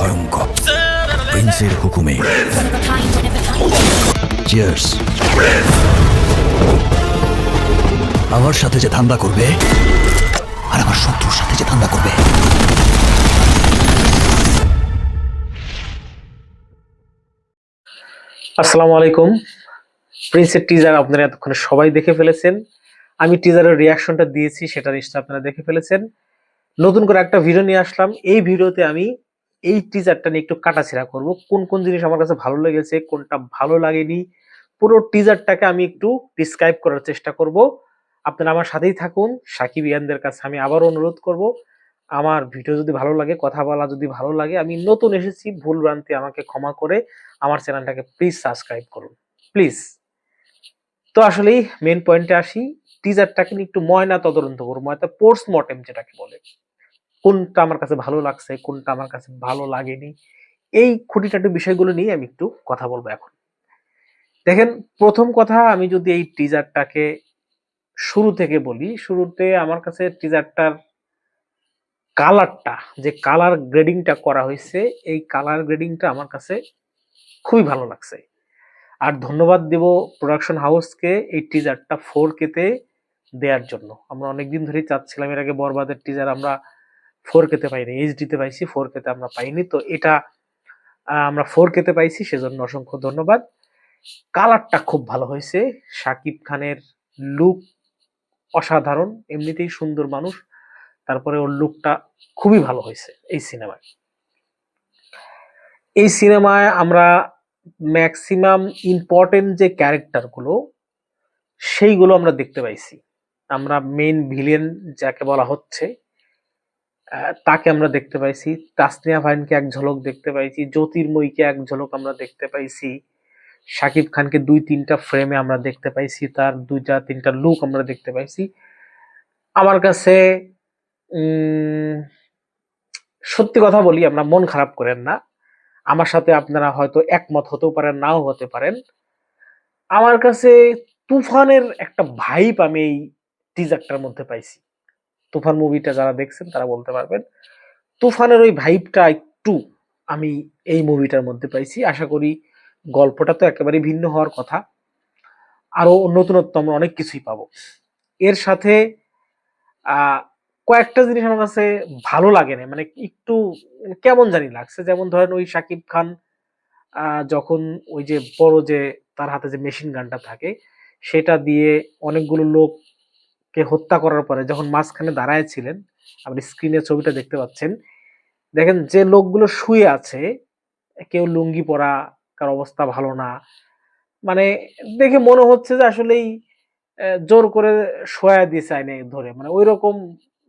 ভয়ঙ্কর প্রিন্সের হুকুমে। চিয়ার্স। আমার সাথে যে ধান্দা করবে আর আমার শত্রুর সাথে যে ধান্দা করবে। আসসালামু আলাইকুম। প্রিন্সের টিজার আপনারা এতক্ষণে সবাই দেখে ফেলেছেন। আমি টিজারের রিয়াকশনটা দিয়েছি, সেটা নিশ্চয়ই আপনারা দেখে ফেলেছেন। নতুন করে একটা ভিডিও নিয়ে আসলাম। এই ভিডিওতে আমি এই টিজারটা নিয়ে একটু কাটাছেঁড়া করব, কোন কোন জিনিস আমার কাছে ভালো লেগেছে, কোনটা ভালো লাগেনি, পুরো টিজারটাকে আমি একটু ডিসক্রাইব করার চেষ্টা করব। আপনারা আমার সাথেই থাকুন। সাকিব ইয়ানদের কাছে আমি আবার অনুরোধ করব, আমার ভিডিও যদি ভালো লাগে, কথা বলা যদি ভালো লাগে, আমি নতুন এসেছি, ভুল ভ্রান্তি আমাকে ক্ষমা করে আমার চ্যানেলটাকে প্লিজ সাবস্ক্রাইব করুন, প্লিজ। তো আসলেই মেন পয়েন্টে আসি। টিজারটাকে নিয়ে একটু ময়না তদন্ত করবো, অর্থাৎ পোস্টমর্টেম যেটাকে বলে, কোনটা আমার কাছে ভালো লাগছে, কোনটা আমার কাছে ভালো লাগেনি, এই খুঁটিনাটি বিষয়গুলো নিয়ে আমি একটু কথা বলবো এখন। দেখেন, প্রথম কথা, আমি যদি এই টিজারটাকে শুরু থেকে বলি, শুরুতে আমার কাছে টিজারটার কালারটা, যে কালার গ্রেডিংটা করা হয়েছে, এই কালার গ্রেডিংটা আমার কাছে খুবই ভালো লাগছে। আর ধন্যবাদ দেব প্রোডাকশন হাউসকে এই টিজারটা 4K তে দেওয়ার জন্য। আমরা অনেকদিন ধরেই চাচ্ছিলাম, এর আগে বরবাদের টিজার আমরা 4K তে পাইনি, এইচডি তে পাইছি, 4K তে আমরা পাইনি। তো এটা আমরা 4K তে পাইছি, সেজন্য অসংখ্য ধন্যবাদ। কালারটা খুব ভালো হয়েছে। শাকিব খানের লুক অসাধারণ, এমনিতেই সুন্দর মানুষ, তারপরে ওর লুকটা খুবই ভালো হয়েছে এই সিনেমায়। এই সিনেমায় আমরা ম্যাক্সিমাম ইম্পর্টেন্ট যে ক্যারেক্টারগুলো, সেইগুলো আমরা দেখতে পাইছি। আমরা মেইন ভিলেন যাকে বলা হচ্ছে, তাকে আমরা দেখতে পাইছি। তাসনিয়া ফারিনকে এক ঝলক দেখতে পাইছি, জ্যোতির্ময়ীকে এক ঝলক আমরা দেখতে পাইছি, শাকিব খানকে 2-3টা ফ্রেমে আমরা দেখতে পাইছি, তার 2-3টা লুক আমরা দেখতে পাইছি। আমার কাছে সত্যি কথা বলি, আমরা মন খারাপ করেন না, আমার সাথে আপনারা হয়তো একমত হতেও পারেন, নাও হতে পারেন। আমার কাছে তুফানের একটা ভাইব আমি এই টিজারটার মধ্যে পাইছি। তুফান মুভিটা যারা দেখছেন তারা বলতে পারবেন, তুফানের ওই ভাইবটা একটু আমি এই মুভিটার মধ্যে পাইছি। আশা করি গল্পটা তো একেবারে ভিন্ন হওয়ার কথা, আরো নতুনত্ব আমরা অনেক কিছুই পাবো এর সাথে। আহ কয়েকটা জিনিস আমার কাছে ভালো লাগে না, মানে একটু কেমন জানি লাগছে। যেমন ধরেন, ওই শাকিব খান যখন ওই যে বড় যে তার হাতে যে মেশিন গানটা থাকে, সেটা দিয়ে অনেকগুলো লোককে হত্যা করার পরে যখন মাঝখানে দাঁড়ায় ছিলেন, আপনি স্ক্রিনে ছবিটা দেখতে পাচ্ছেন, দেখেন যে লোকগুলো শুয়ে আছে, কেউ লুঙ্গি পরা, কার অবস্থা ভালো না, মানে দেখে মনে হচ্ছে যে আসলেই জোর করে শোয়া দিয়েছে আইনে ধরে, মানে ওই রকম,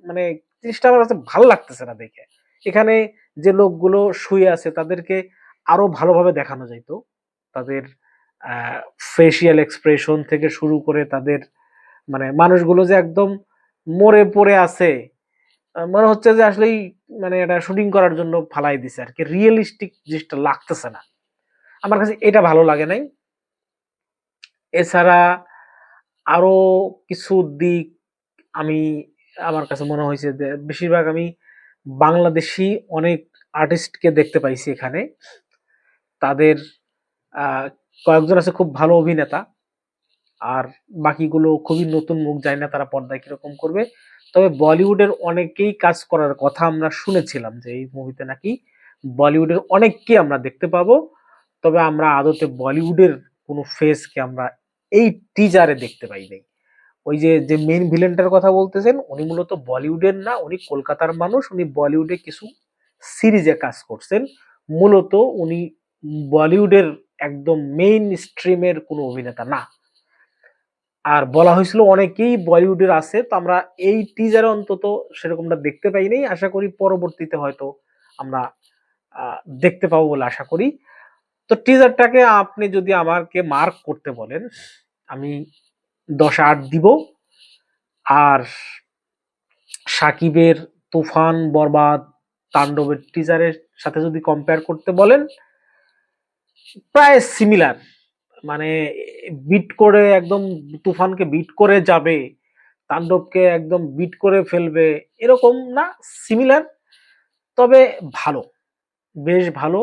মানে জিনিসটা আমার কাছে ভালো লাগতেছে না দেখে। এখানে যে লোকগুলো শুয়ে আছে তাদেরকে আরো ভালোভাবে দেখানো যাইতো, তাদের ফেসিয়াল এক্সপ্রেশন থেকে শুরু করে তাদের, মানে মানুষগুলো যে একদম মরে পড়ে আছে, মনে হচ্ছে যে আসলেই মানে এটা শুটিং করার জন্য ফালাই দিছে আর কি, রিয়েলিস্টিক জিনিসটা লাগতেছে না। আমার কাছে এটা ভালো লাগে নাই। এছাড়া আরো কিছু দিক আমি, আমার কাছে মনে হয়েছে যে বেশিরভাগ আমি বাংলাদেশি অনেক আর্টিস্টকে দেখতে পাইছি এখানে। তাদের আহ, কয়েকজন আছে খুব ভালো অভিনেতা, আর বাকিগুলো খুবই নতুন মুখ, যায় না তারা পর্দায় কিরকম করবে। তবে বলিউডের অনেকেই কাজ করার কথা আমরা শুনেছিলাম, যে এই মুভিতে নাকি বলিউডের অনেককে আমরা দেখতে পাবো। তবে আমরা আদতে বলিউডের কোনো ফেসকে আমরা এই টিজারে দেখতে পাই নাই। ওই যে যে মেইন ভিলেনটার কথা বলতেছেন, উনি মূলত বলিউডের না, উনি কলকাতার মানুষ, উনি বলিউডে কিছু সিরিজে কাজ করছেন। মূলত উনি বলিউডের একদম মেইন স্ট্রিমের কোনো অভিনেতা না। আর বলা হয়েছিল অনেকেই বলিউডের আছে, তো আমরা এই টিজারে অন্তত সেরকমটা দেখতে পাই নাই। আশা করি পরবর্তীতে হয়তো আমরা দেখতে পাবো বলে আশা করি। তো টিজারটাকে আপনি যদি আমাকে মার্ক করতে বলেন, আমি 10-8 দিব। আর সাকিবের তুফান, বরবাদ, তাণ্ডবের টিজারের সাথে যদি কম্পেয়ার করতে বলেন, প্রায় সিমিলার, মানে বিট করে একদম, তুফানকে বিট করে যাবে, তাণ্ডবকে একদম বিট করে ফেলবে, এরকম না, সিমিলার, তবে ভালো। বেশ ভালো,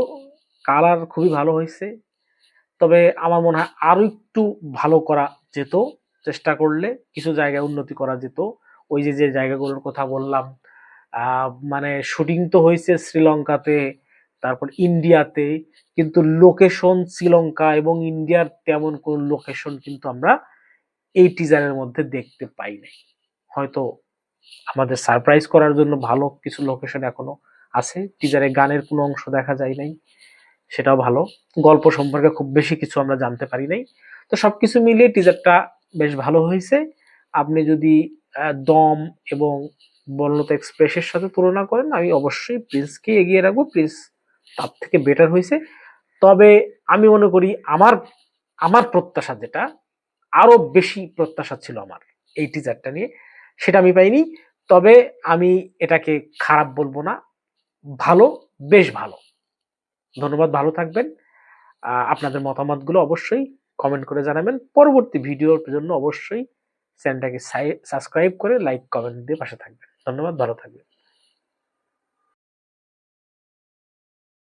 কালার খুবই ভালো হয়েছে। তবে আমার মনে হয় আরো একটু ভালো করা যেত, চেষ্টা করলে কিছু জায়গায় উন্নতি করা যেত। ওই যে যে জায়গাগুলোর কথা বললাম, মানে শুটিং তো হয়েছে শ্রীলঙ্কাতে, তারপর ইন্ডিয়াতে, কিন্তু লোকেশন শ্রীলঙ্কা এবং ইন্ডিয়ার তেমন কোন লোকেশন কিন্তু আমরা এই টিজারের মধ্যে দেখতে পাই নাই। হয়তো আমাদের সারপ্রাইজ করার জন্য ভালো কিছু লোকেশন এখনো আছে। টিজারে গানের কোনো অংশ দেখা যায় নাই, সেটাও ভালো। গল্প সম্পর্কে খুব বেশি কিছু আমরা জানতে পারি নাই। তো সবকিছু মিলিয়ে টিজারটা বেশ ভালো হয়েছে। আপনি যদি দম এবং বনলতা এক্সপ্রেসের সাথে তুলনা করেন, আমি অবশ্যই প্রিন্সকে এগিয়ে রাখবো। প্রিন্স তার থেকে বেটার হয়েছে। তবে আমি মনে করি আমার আমার প্রত্যাশা যেটা, আরো বেশি প্রত্যাশা ছিল আমার এই টিজারটা নিয়ে, সেটা আমি পাইনি। তবে আমি এটাকে খারাপ বলবো না, ভালো, বেশ ভালো। ধন্যবাদ, ভালো থাকবেন। আপনাদের মতামতগুলো অবশ্যই কমেন্ট করে জানাবেন। পরবর্তী ভিডিওর জন্য অবশ্যই চ্যানেলটাকে সাবস্ক্রাইব করে লাইক কমেন্ট দিয়ে পাশে থাকবেন। ধন্যবাদ, ভালো থাকবেন।